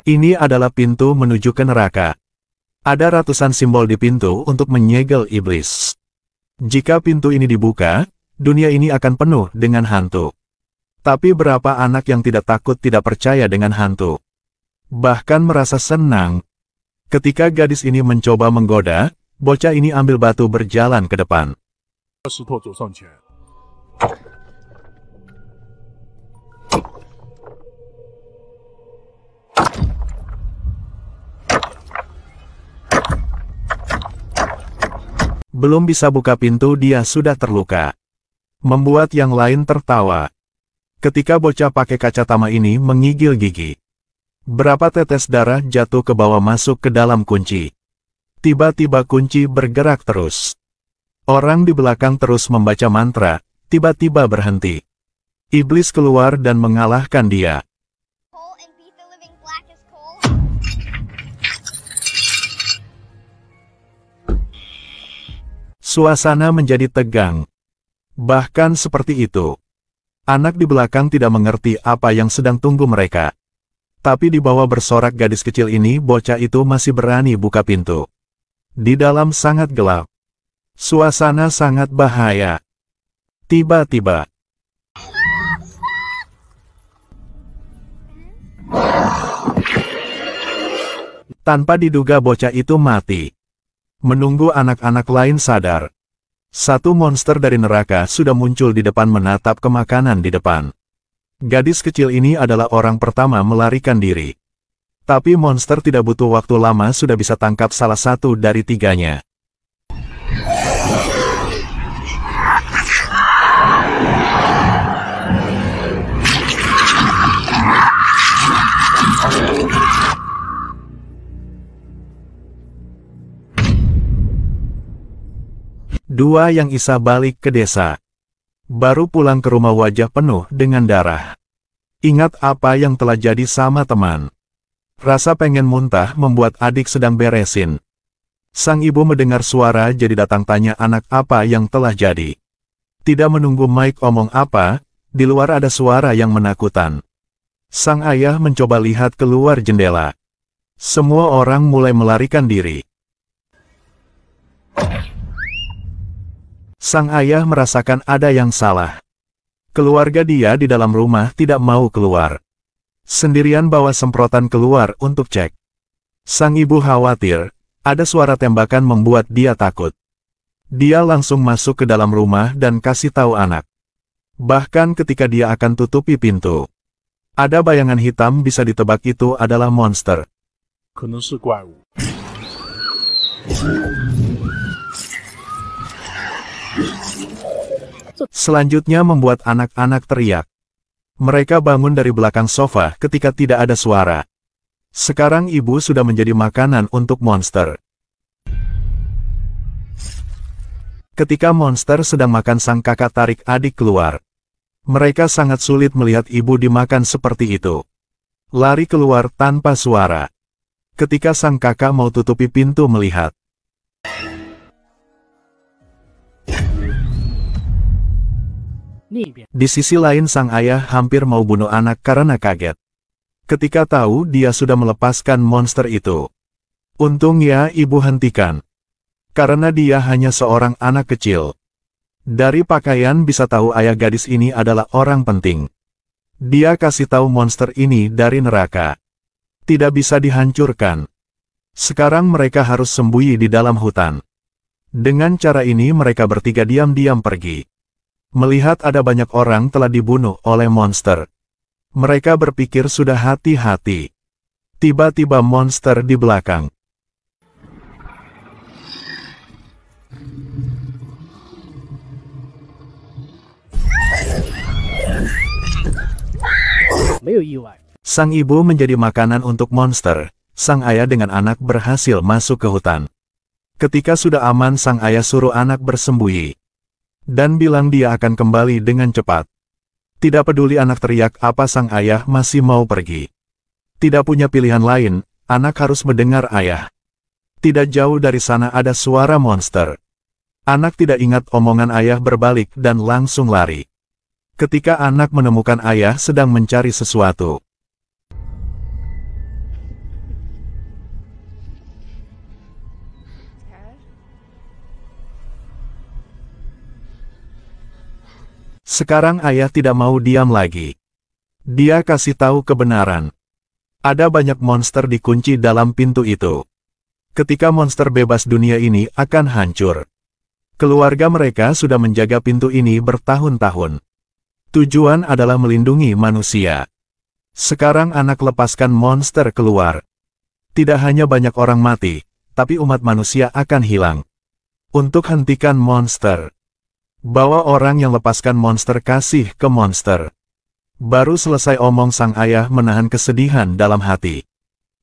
Ini adalah pintu menuju ke neraka. Ada ratusan simbol di pintu untuk menyegel iblis. Jika pintu ini dibuka, dunia ini akan penuh dengan hantu. Tapi berapa anak yang tidak takut tidak percaya dengan hantu? Bahkan merasa senang. Ketika gadis ini mencoba menggoda, bocah ini ambil batu berjalan ke depan. Belum bisa buka pintu dia sudah terluka. Membuat yang lain tertawa. Ketika bocah pakai kacamata ini menggigil gigi. Berapa tetes darah jatuh ke bawah masuk ke dalam kunci. Tiba-tiba kunci bergerak terus. Orang di belakang terus membaca mantra, tiba-tiba berhenti. Iblis keluar dan mengalahkan dia. Suasana menjadi tegang. Bahkan seperti itu. Anak di belakang tidak mengerti apa yang sedang tunggu mereka. Tapi di bawah bersorak gadis kecil ini, bocah itu masih berani buka pintu. Di dalam sangat gelap. Suasana sangat bahaya. Tiba-tiba. Tanpa diduga bocah itu mati. Menunggu anak-anak lain sadar. Satu monster dari neraka sudah muncul di depan menatap ke makanan di depan. Gadis kecil ini adalah orang pertama melarikan diri. Tapi monster tidak butuh waktu lama sudah bisa tangkap salah satu dari tiganya. Dua yang Isa balik ke desa. Baru pulang ke rumah wajah penuh dengan darah. Ingat apa yang telah jadi sama teman. Rasa pengen muntah membuat adik sedang beresin. Sang ibu mendengar suara jadi datang tanya anak apa yang telah jadi. Tidak menunggu Mike omong apa, di luar ada suara yang menakutkan. Sang ayah mencoba lihat keluar jendela. Semua orang mulai melarikan diri. Sang ayah merasakan ada yang salah. Keluarga dia di dalam rumah tidak mau keluar. Sendirian bawa semprotan keluar untuk cek. Sang ibu khawatir, ada suara tembakan membuat dia takut. Dia langsung masuk ke dalam rumah dan kasih tahu anak. Bahkan ketika dia akan tutupi pintu. Ada bayangan hitam bisa ditebak itu adalah monster. Selanjutnya membuat anak-anak teriak. Mereka bangun dari belakang sofa ketika tidak ada suara. Sekarang ibu sudah menjadi makanan untuk monster. Ketika monster sedang makan, sang kakak tarik adik keluar. Mereka sangat sulit melihat ibu dimakan seperti itu. Lari keluar tanpa suara. Ketika sang kakak mau tutupi pintu melihat. Di sisi lain sang ayah hampir mau bunuh anak karena kaget. Ketika tahu dia sudah melepaskan monster itu. Untungnya ibu hentikan. Karena dia hanya seorang anak kecil. Dari pakaian bisa tahu ayah gadis ini adalah orang penting. Dia kasih tahu monster ini dari neraka. Tidak bisa dihancurkan. Sekarang mereka harus sembunyi di dalam hutan. Dengan cara ini mereka bertiga diam-diam pergi. Melihat ada banyak orang telah dibunuh oleh monster. Mereka berpikir sudah hati-hati. Tiba-tiba monster di belakang. Sang ibu menjadi makanan untuk monster. Sang ayah dengan anak berhasil masuk ke hutan. Ketika sudah aman, sang ayah suruh anak bersembunyi. Dan bilang dia akan kembali dengan cepat. Tidak peduli anak teriak apa, sang ayah masih mau pergi. Tidak punya pilihan lain, anak harus mendengar ayah. Tidak jauh dari sana ada suara monster. Anak tidak ingat omongan ayah, berbalik dan langsung lari. Ketika anak menemukan ayah sedang mencari sesuatu. Sekarang ayah tidak mau diam lagi. Dia kasih tahu kebenaran. Ada banyak monster dikunci dalam pintu itu. Ketika monster bebas, dunia ini akan hancur. Keluarga mereka sudah menjaga pintu ini bertahun-tahun. Tujuan adalah melindungi manusia. Sekarang anak lepaskan monster keluar. Tidak hanya banyak orang mati, tapi umat manusia akan hilang. Untuk hentikan monster, bawa orang yang lepaskan monster kasih ke monster. Baru selesai omong, sang ayah menahan kesedihan dalam hati.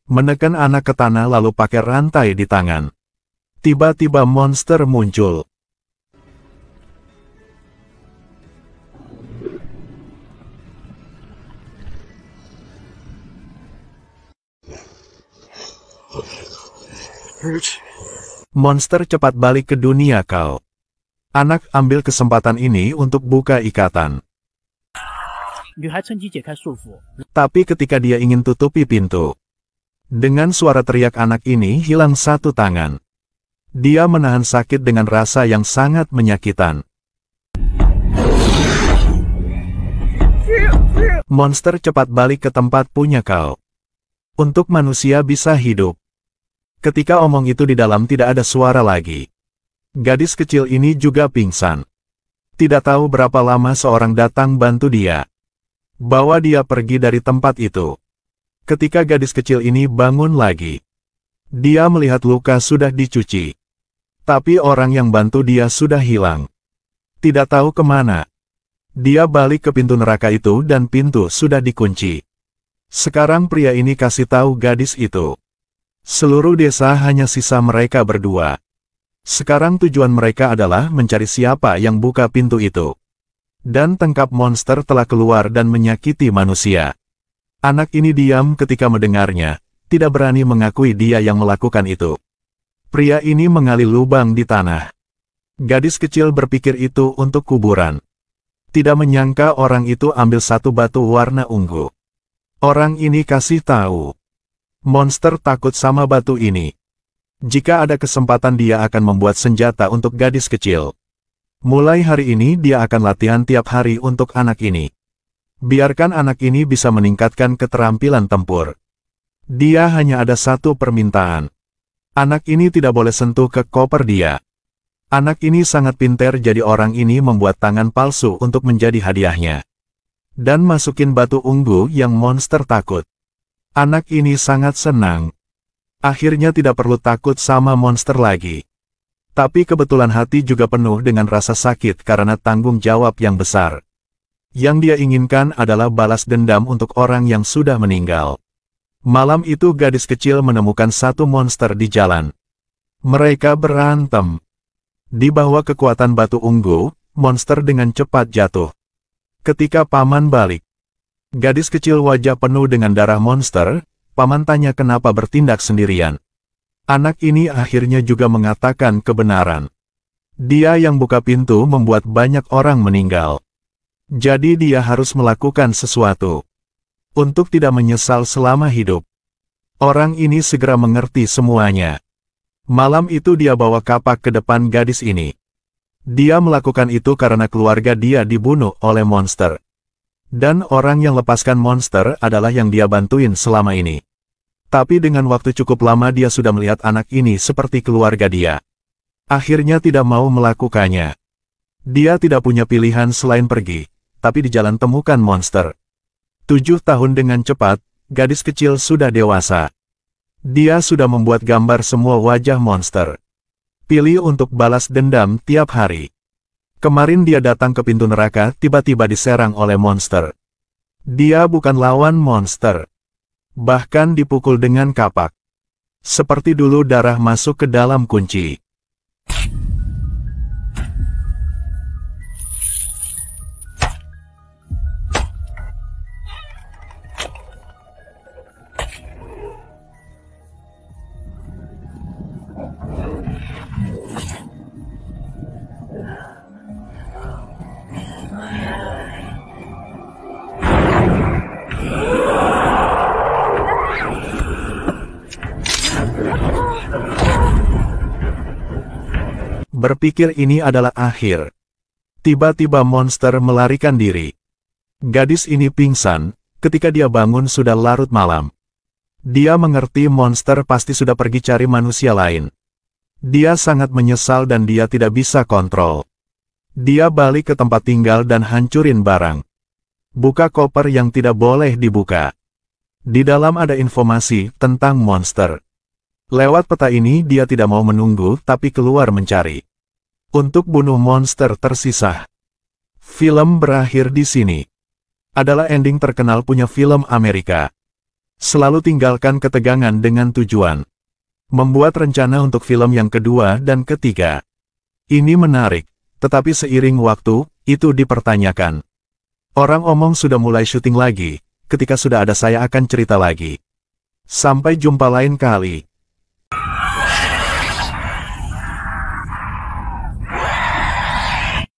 Menekan anak ke tanah lalu pakai rantai di tangan. Tiba-tiba monster muncul. Monster cepat balik ke dunia kau. Anak ambil kesempatan ini untuk buka ikatan. Tapi ketika dia ingin tutupi pintu, dengan suara teriak anak ini hilang satu tangan. Dia menahan sakit dengan rasa yang sangat menyakitan. Monster cepat balik ke tempat punya kau. Untuk manusia bisa hidup. Ketika omong itu di dalam tidak ada suara lagi. Gadis kecil ini juga pingsan. Tidak tahu berapa lama seorang datang bantu dia. Bawa dia pergi dari tempat itu. Ketika gadis kecil ini bangun lagi, dia melihat luka sudah dicuci. Tapi orang yang bantu dia sudah hilang. Tidak tahu kemana. Dia balik ke pintu neraka itu dan pintu sudah dikunci. Sekarang pria ini kasih tahu gadis itu. Seluruh desa hanya sisa mereka berdua. Sekarang tujuan mereka adalah mencari siapa yang buka pintu itu. Dan tengkap monster telah keluar dan menyakiti manusia. Anak ini diam ketika mendengarnya, tidak berani mengakui dia yang melakukan itu. Pria ini menggali lubang di tanah. Gadis kecil berpikir itu untuk kuburan. Tidak menyangka orang itu ambil satu batu warna ungu. Orang ini kasih tahu. Monster takut sama batu ini. Jika ada kesempatan dia akan membuat senjata untuk gadis kecil. Mulai hari ini dia akan latihan tiap hari untuk anak ini. Biarkan anak ini bisa meningkatkan keterampilan tempur. Dia hanya ada satu permintaan. Anak ini tidak boleh sentuh ke koper dia. Anak ini sangat pintar, jadi orang ini membuat tangan palsu untuk menjadi hadiahnya. Dan masukin batu ungu yang monster takut. Anak ini sangat senang. Akhirnya tidak perlu takut sama monster lagi. Tapi kebetulan hati juga penuh dengan rasa sakit karena tanggung jawab yang besar. Yang dia inginkan adalah balas dendam untuk orang yang sudah meninggal. Malam itu gadis kecil menemukan satu monster di jalan. Mereka berantem. Di bawah kekuatan batu ungu, monster dengan cepat jatuh. Ketika paman balik, gadis kecil wajah penuh dengan darah monster, paman tanya kenapa bertindak sendirian. Anak ini akhirnya juga mengatakan kebenaran. Dia yang buka pintu membuat banyak orang meninggal. Jadi dia harus melakukan sesuatu. Untuk tidak menyesal selama hidup. Orang ini segera mengerti semuanya. Malam itu dia bawa kapak ke depan gadis ini. Dia melakukan itu karena keluarga dia dibunuh oleh monster. Dan orang yang lepaskan monster adalah yang dia bantuin selama ini. Tapi dengan waktu cukup lama dia sudah melihat anak ini seperti keluarga dia. Akhirnya tidak mau melakukannya. Dia tidak punya pilihan selain pergi, tapi di jalan temukan monster. 7 tahun dengan cepat, gadis kecil sudah dewasa. Dia sudah membuat gambar semua wajah monster. Pilih untuk balas dendam tiap hari. Kemarin dia datang ke pintu neraka, tiba-tiba diserang oleh monster. Dia bukan lawan monster. Bahkan dipukul dengan kapak. Seperti dulu darah masuk ke dalam kunci. Berpikir ini adalah akhir. Tiba-tiba monster melarikan diri. Gadis ini pingsan, ketika dia bangun sudah larut malam. Dia mengerti monster pasti sudah pergi cari manusia lain. Dia sangat menyesal dan dia tidak bisa kontrol. Dia balik ke tempat tinggal dan hancurin barang. Buka koper yang tidak boleh dibuka. Di dalam ada informasi tentang monster. Lewat peta ini dia tidak mau menunggu tapi keluar mencari. Untuk bunuh monster tersisa. Film berakhir di sini. Adalah ending terkenal punya film Amerika. Selalu tinggalkan ketegangan dengan tujuan. Membuat rencana untuk film yang kedua dan ketiga. Ini menarik, tetapi seiring waktu, itu dipertanyakan. Orang omong sudah mulai syuting lagi, ketika sudah ada saya akan cerita lagi. Sampai jumpa lain kali.